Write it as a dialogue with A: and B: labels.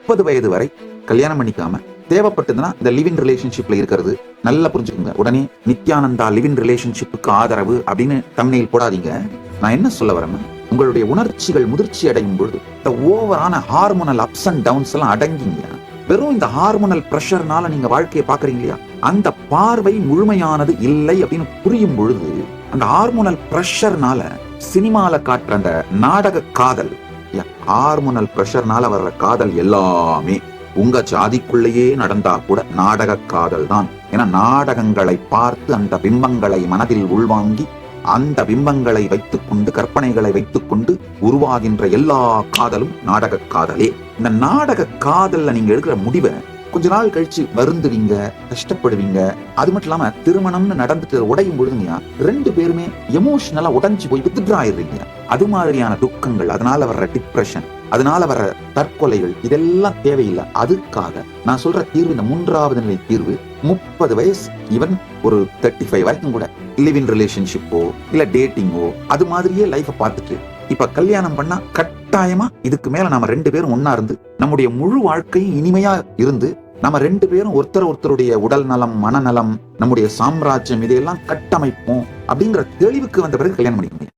A: 30 வயது வரை கல்யாணம் பண்ணிக்காம தேவைப்பட்டதுன்னா இந்த லிவின் ரிலேஷன்ஷிப்ல இருக்கிறது நல்லா புரிஞ்சுக்கோங்க. உடனே நித்யானந்தா லிவின் ரிலேஷன்ஷிப்புக்கு ஆதரவு அப்படின்னு தம்ப்நெயில் போடாதீங்க. நான் என்ன சொல்ல வரேன்னா, உங்களுடைய உணர்ச்சிகள் முதிர்ச்சி அடையும் பொழுது இந்த ஓவரான ஹார்மோனல் அப்ஸ் அண்ட் டவுன்ஸ் எல்லாம் அடங்கிங்க. வெறும் இந்த ஹார்மோனல் பிரஷர்னால நீங்க வாழ்க்கையை பாக்குறீங்க இல்லையா, அந்த பார்வை முழுமையானது இல்லை அப்படின்னு புரியும் பொழுது அந்த ஹார்மோனல் பிரஷர்னால சினிமால காட்டுற அந்த நாடக காதல், ஹார்மோனல் பிரஷர்னால வர்ற காதல் எல்லாமே உங்க ஜாதிக்குள்ளேயே நடந்தா கூட நாடக காதல் தான். ஏன்னா நாடகங்களை பார்த்து அந்த பிம்பங்களை மனதில் உள்வாங்கி அந்த பிம்பங்களை வைத்துக்கொண்டு கற்பனைகளை வைத்துக்கொண்டு உருவாகின்ற எல்லா காதலும் நாடக காதலே. இந்த நாடக காதல்ல நீங்க எடுக்கிற முடிவை கொஞ்ச நாள் கழிச்சு வருந்துவீங்க, கஷ்டப்படுவீங்க. அது மட்டும் இல்லாம திருமணம்னு நடந்துட்டு உடையும் பொழுதுங்க 2 பேருமே எமோஷனலா உடைஞ்சு போய் வித்ட்ரா ஆயிடுறீங்க. அது மாதிரியான துக்கங்கள், அதனால வர்ற டிப்ரெஷன், அதனால வர்ற தற்கொலைகள் இதெல்லாம் தேவையில்லை. அதுக்காக நான் சொல்ற தீர்வு, இந்த 3வது நிலை தீர்வு, 30 வயசு ஈவன் ஒரு 35 வரைக்கும் கூட லிவ் இன் ரிலேஷன்ஷிப்போ இல்ல டேட்டிங்கோ அது மாதிரியே லைஃப பார்த்துட்டு இப்ப கல்யாணம் பண்ணா கட்டாயமா இதுக்கு மேல நாம 2 பேரும் ஒன்னா இருந்து நம்முடைய முழு வாழ்க்கையும் இனிமையா இருந்து நம்ம 2 பேரும் ஒருத்தருடைய உடல் நலம், மனநலம், நம்முடைய சாம்ராஜ்யம் இதையெல்லாம் கட்டமைப்போம் அப்படிங்கிற தெளிவுக்கு வந்த பிறகு கல்யாணம் பண்ணிக்க முடியும்.